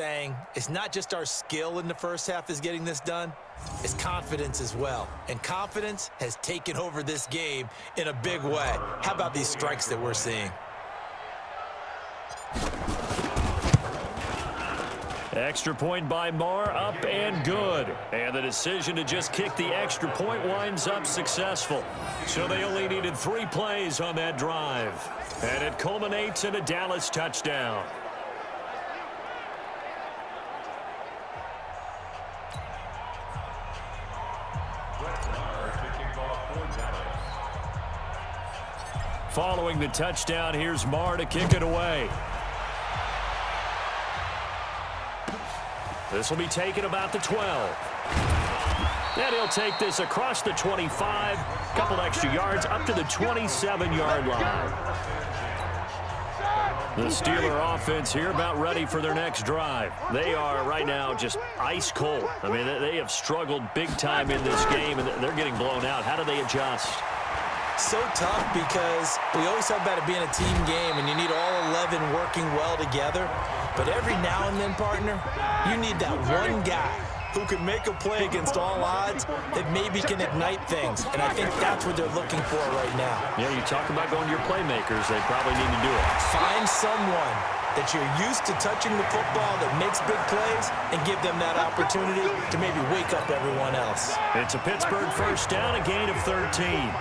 saying it's not just our skill in the first half is getting this done, it's confidence as well. And confidence has taken over this game in a big way. How about these strikes that we're seeing? Extra point by Marr, up and good. And the decision to just kick the extra point winds up successful. So they only needed 3 plays on that drive. And it culminates in a Dallas touchdown. Following the touchdown, here's Marr to kick it away. This will be taken about the 12. And he'll take this across the 25, couple extra yards up to the 27-yard line. The Steeler offense here about ready for their next drive. They are right now just ice cold. I mean, they have struggled big time in this game, and they're getting blown out. How do they adjust? So tough because we always talk about it being a team game and you need all 11 working well together. But every now and then, partner, you need that one guy who can make a play against all odds that maybe can ignite things. And I think that's what they're looking for right now. Yeah, you talk about going to your playmakers. They probably need to do it. Find someone that you're used to touching the football that makes big plays and give them that opportunity to maybe wake up everyone else. It's a Pittsburgh first down, a gain of 13.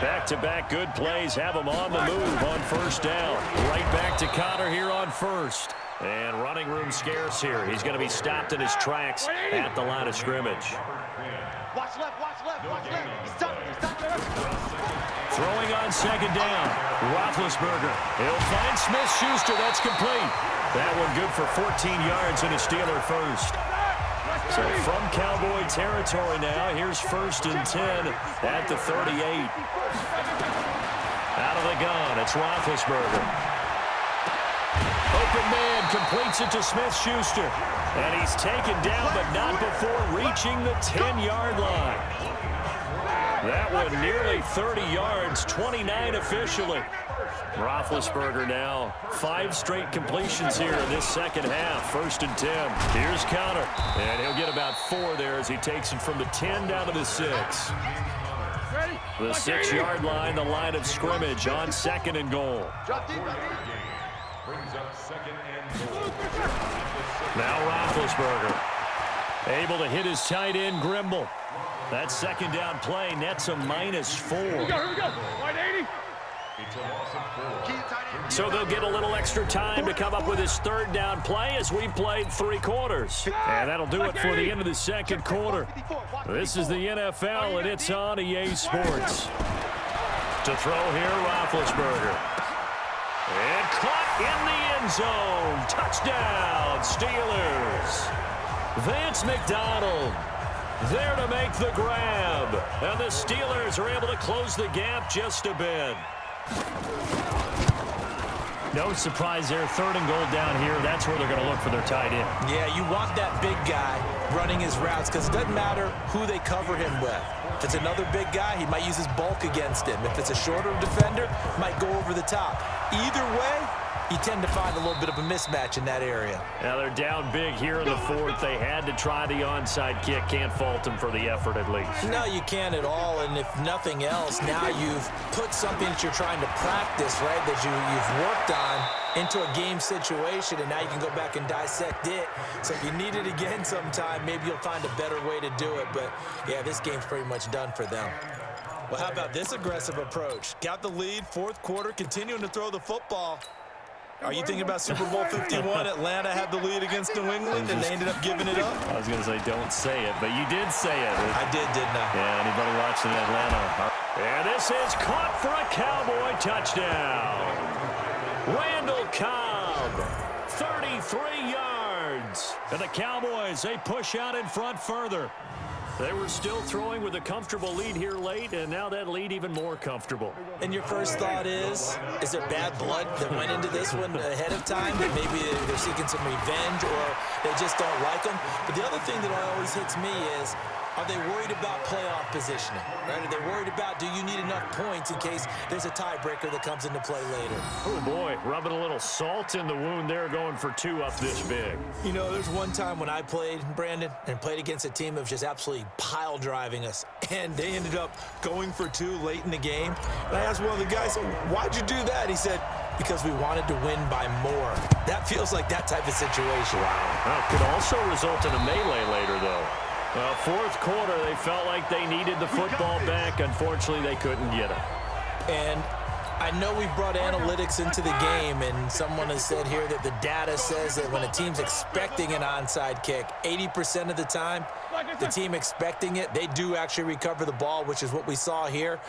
Back-to-back good plays have them on the move on first down. Right back to Connor here on first. And running room scarce here. He's going to be stopped in his tracks at the line of scrimmage. Watch left, watch left, watch left. Stop there. Throwing on second down. Roethlisberger. He'll find Smith-Schuster. That's complete. That one good for 14 yards and a Steeler first. So from Cowboy territory now, here's 1st and 10 at the 38. Out of the gun, it's Roethlisberger. Open man completes it to Smith-Schuster. And he's taken down, but not before reaching the 10-yard line. That one nearly 30 yards, 29 officially. Roethlisberger now 5 straight completions here in this second half. 1st and 10. Here's Connor. And he'll get about 4 there as he takes it from the 10 down to the 6. The 6-yard line, the line of scrimmage on 2nd and goal. Now Roethlisberger able to hit his tight end, Grimble. That second down play nets a -4. Here we go. Wide 80. So they'll get a little extra time to come up with his 3rd down play as we played 3 quarters. And that'll do it for the end of the 2nd quarter. This is the NFL, and it's on EA Sports. To throw here, Roethlisberger. And caught in the end zone. Touchdown, Steelers. Vance McDonald there to make the grab. And the Steelers are able to close the gap just a bit. No surprise there. 3rd and goal down here. That's where they're going to look for their tight end. Yeah, you want that big guy running his routes because it doesn't matter who they cover him with. If it's another big guy, he might use his bulk against him. If it's a shorter defender, might go over the top. Either way, you tend to find a little bit of a mismatch in that area. Now they're down big here in the 4th. They had to try the onside kick. Can't fault them for the effort at least. No, you can't at all. And if nothing else, now you've put something that you're trying to practice, right, that you've worked on into a game situation, and now you can go back and dissect it. So if you need it again sometime, maybe you'll find a better way to do it. But, yeah, this game's pretty much done for them. Well, how about this aggressive approach? Got the lead, 4th quarter, continuing to throw the football. Are you thinking about Super Bowl 51? Atlanta had the lead against New England, and they ended up giving it up? I was going to say don't say it, but you did say it. I did, didn't I? Yeah, anybody watching Atlanta? And this is caught for a Cowboy touchdown. Randall Cobb, 33 yards. And the Cowboys, they push out in front further. They were still throwing with a comfortable lead here late, and now that lead even more comfortable. And your first thought is there bad blood that went into this one ahead of time? That maybe they're seeking some revenge, or They just don't like them. But the other thing that always hits me is, are they worried about playoff positioning? Right? Are they worried about, do you need enough points in case there's a tiebreaker that comes into play later? Oh, boy, rubbing a little salt in the wound there, going for 2 up this big. You know, there's one time when I played, Brandon, and played against a team that was just absolutely pile driving us, and they ended up going for 2 late in the game. And I asked one of the guys, why'd you do that? He said, because we wanted to win by more. That feels like that type of situation. Wow. Well, could also result in a melee later, though. Well, fourth quarter, they felt like they needed the football back. Unfortunately, they couldn't get it. And I know we brought analytics into the game, and someone has said here that the data says that when a team's expecting an onside kick, 80% of the time, the team expecting it, they do actually recover the ball, which is what we saw here.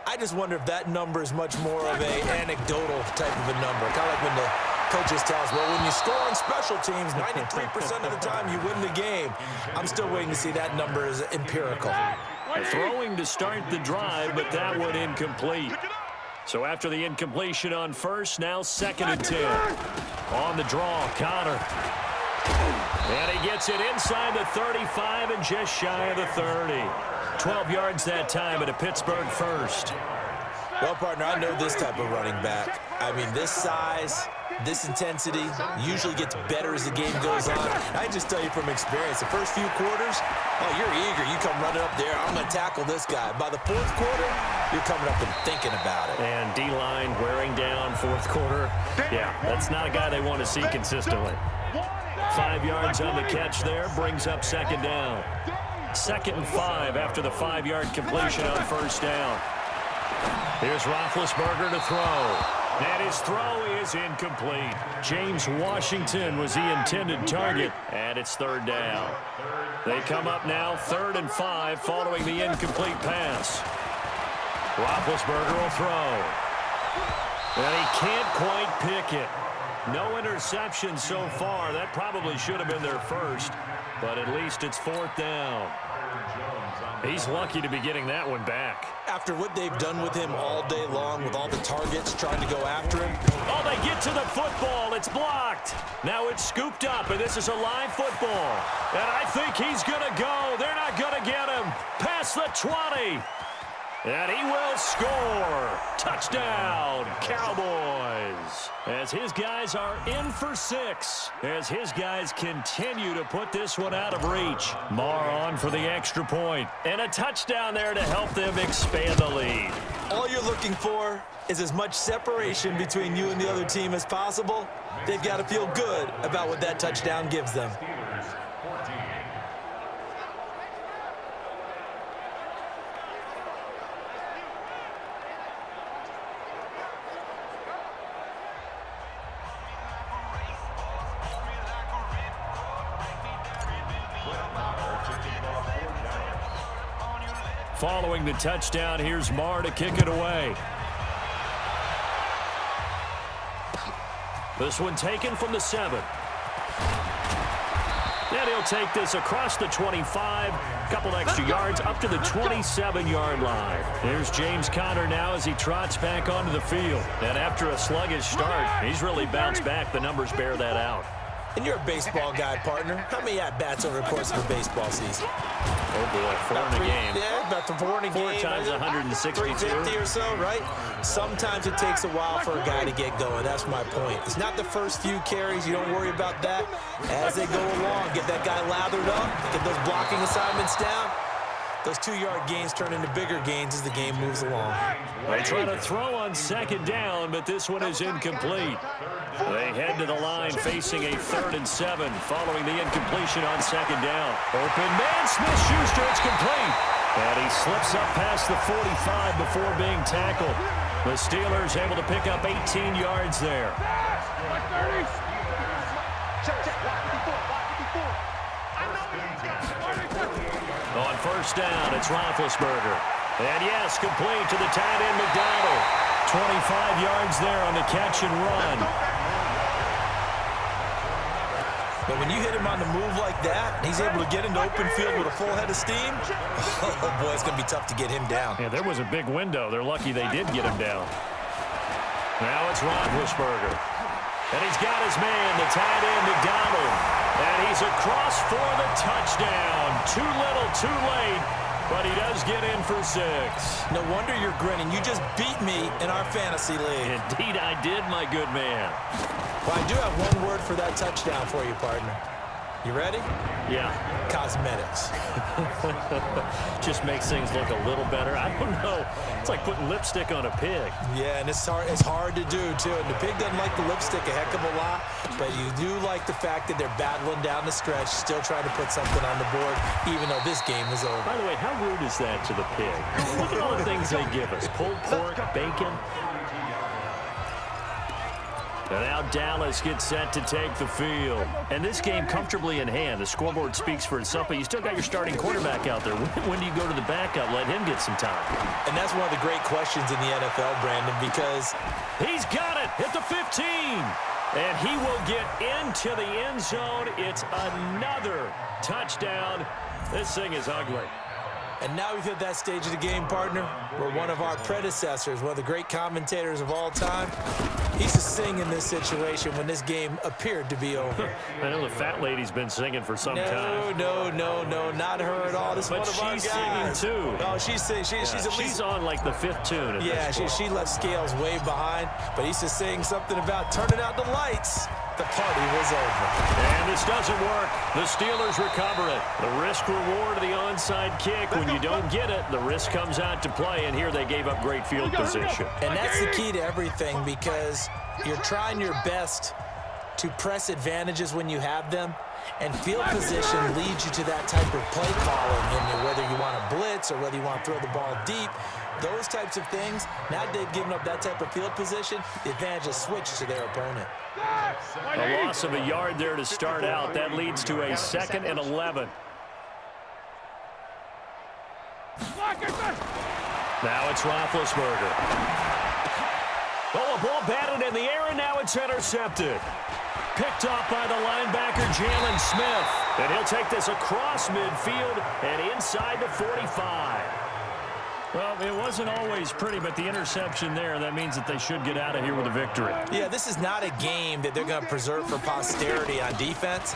I just wonder if that number is much more of an anecdotal type of a number. Kind of like when the coaches tell us, well, when you score on special teams, 93% of the time you win the game. I'm still waiting to see that number is empirical. Throwing to start the drive, but that one incomplete. So after the incompletion on first, now 2nd and 10. On the draw, Connor. And he gets it inside the 35 and just shy of the 30. 12 yards that time at a Pittsburgh first. Well, partner, I know this type of running back. I mean, this size, this intensity usually gets better as the game goes on. I just tell you from experience, the first few quarters, oh, you're eager. You come running up there. I'm going to tackle this guy. By the fourth quarter, you're coming up and thinking about it. And D-line wearing down fourth quarter. Yeah, that's not a guy they want to see consistently. 5 yards on the catch there, brings up 2nd down. 2nd and 5 after the 5-yard completion on first down. Here's Roethlisberger to throw. And his throw is incomplete. James Washington was the intended target, and it's 3rd down. They come up now 3rd and 5 following the incomplete pass. Roethlisberger will throw. And he can't quite pick it. No interception so far. That probably should have been their first, but at least it's 4th down. He's lucky to be getting that one back. After what they've done with him all day long, with all the targets trying to go after him. Oh, they get to the football. It's blocked. Now it's scooped up, and this is a live football. And I think he's going to go. They're not going to get him. Past the 20. And he will score. Touchdown, Cowboys. As his guys are in for 6. As his guys continue to put this one out of reach. Marr on for the extra point. And a touchdown there to help them expand the lead. All you're looking for is as much separation between you and the other team as possible. They've got to feel good about what that touchdown gives them. Following the touchdown, here's Marr to kick it away. This one taken from the 7. And he'll take this across the 25, couple extra yards up to the 27-yard line. Here's James Conner now as he trots back onto the field. And after a sluggish start, he's really bounced back. The numbers bear that out. And you're a baseball guy, partner. How many at-bats over the course of a baseball season? Oh, boy, 4 in a game. Yeah, about 4 in a game. 4 times 162. 350 or so, right? Sometimes it takes a while for a guy to get going. That's my point. It's not the first few carries. You don't worry about that. As they go along, get that guy lathered up, get those blocking assignments down. Those 2-yard gains turn into bigger gains as the game moves along. They try to throw on 2nd down, but this one is incomplete. They head to the line facing a 3rd and 7 following the incompletion on 2nd down. Open man, Smith-Schuster, it's complete. And he slips up past the 45 before being tackled. The Steelers able to pick up 18 yards there. On first down, it's Roethlisberger. And yes, complete to the tight end, McDonald. 25 yards there on the catch and run. But when you hit him on the move like that, and he's able to get into open field with a full head of steam, oh boy, it's going to be tough to get him down. Yeah, there was a big window. They're lucky they did get him down. Now it's Roethlisberger. And he's got his man, the tight end, McDonald. And he's goes across for the touchdown. Too little, too late, but he does get in for 6. No wonder you're grinning. You just beat me in our fantasy league. Indeed I did, my good man. Well, I do have one word for that touchdown for you, partner. You ready? Yeah. Cosmetics. Just makes things look a little better. I don't know. It's like putting lipstick on a pig. Yeah, and it's hard to do, too. And the pig doesn't like the lipstick a heck of a lot, but you do like the fact that they're battling down the stretch, still trying to put something on the board, even though this game is over. By the way, how rude is that to the pig? Look at all the things they give us. Pulled pork, bacon. And now Dallas gets set to take the field. And this game comfortably in hand. The scoreboard speaks for itself, but you still got your starting quarterback out there. When do you go to the backup? Let him get some time. And that's one of the great questions in the NFL, Brandon, because he's got it at the 15. And he will get into the end zone. It's another touchdown. This thing is ugly. And now we've hit that stage of the game, partner, where one of our predecessors, one of the great commentators of all time, he used to sing in this situation when this game appeared to be over. I know the fat lady's been singing for some time. No, not her at all. This is one of our guys. But she's singing, too. Oh, she's singing. She's on, like, the 5th tune. Yeah, she left Scales way behind, but he used to sing something about turning out the lights. The party was over. And this doesn't work. The Steelers recover it. The risk-reward of the onside kick. When you don't get it, the risk comes out to play, and here they gave up great field position. And that's the key to everything, because you're trying your best to press advantages when you have them, and field position leads you to that type of play calling, and whether you want to blitz or whether you want to throw the ball deep, those types of things. Now they've given up that type of field position, the advantage is switched to their opponent. A loss of a yard there to start out. That leads to a 2nd and 11. Now it's Roethlisberger. Oh, a ball batted in the air, and now it's intercepted. Picked off by the linebacker, Jalen Smith. And he'll take this across midfield and inside the 45. Well, it wasn't always pretty, but the interception there, that means that they should get out of here with a victory. Yeah, this is not a game that they're going to preserve for posterity on defense,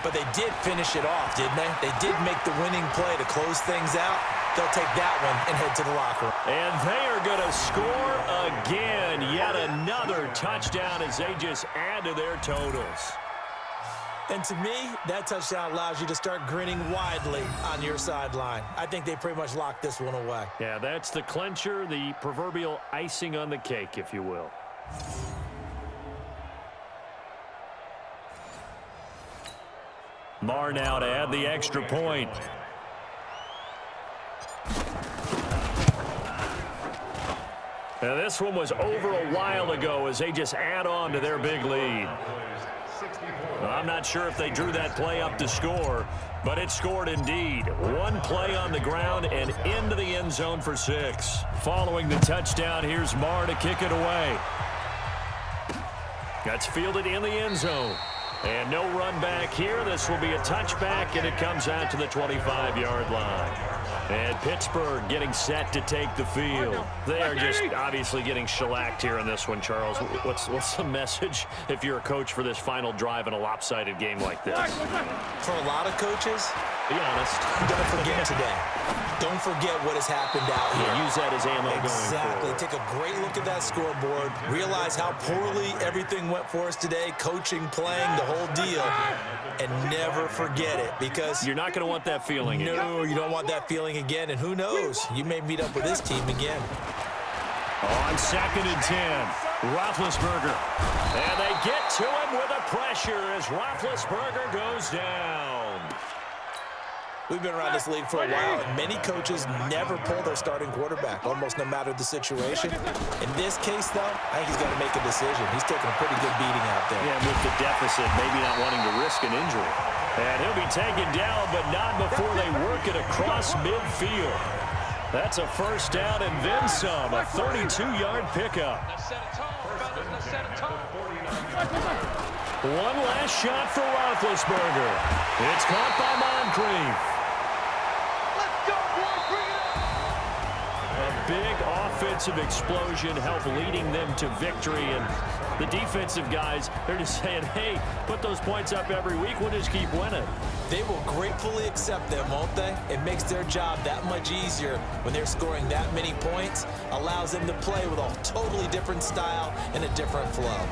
but they did finish it off, didn't they? They did make the winning play to close things out. They'll take that one and head to the locker room. And they are going to score again. Yet another touchdown as they just add to their totals. And to me, that touchdown allows you to start grinning widely on your sideline. I think they pretty much locked this one away. Yeah, that's the clincher, the proverbial icing on the cake, if you will. Marr now to add the extra point. Now this one was over a while ago as they just add on to their big lead. Well, I'm not sure if they drew that play up to score, but it scored indeed. One play on the ground and into the end zone for 6. Following the touchdown, here's Marr to kick it away. That's fielded in the end zone. And no run back here. This will be a touchback, and it comes out to the 25-yard line. And Pittsburgh getting set to take the field. They are just obviously getting shellacked here in this one, Charles. What's the message if you're a coach for this final drive in a lopsided game like this? For a lot of coaches, be honest, don't forget today. Don't forget what has happened out here. Use that as ammo going forward. Exactly. Take a great look at that scoreboard. Realize how poorly everything went for us today, coaching, playing, the whole deal. And never forget it, because you're not going to want that feeling again. No, you don't want that feeling again. And who knows? You may meet up with this team again. On 2nd and 10, Roethlisberger. And they get to him with the pressure as Roethlisberger goes down. We've been around this league for a while, and many coaches never pull their starting quarterback, almost no matter the situation. In this case, though, I think he's got to make a decision. He's taking a pretty good beating out there. Yeah, with the deficit, maybe not wanting to risk an injury. And he'll be taken down, but not before they work it across midfield. That's a first down and then some, a 32-yard pickup. One last shot for Roethlisberger. It's caught by Moncrief. A big offensive explosion helped leading them to victory, and The defensive guys, they're just saying, hey, put those points up every week. We'll just keep winning. They will gratefully accept them, won't they? It makes their job that much easier when they're scoring that many points. Allows them to play with a totally different style and a different flow.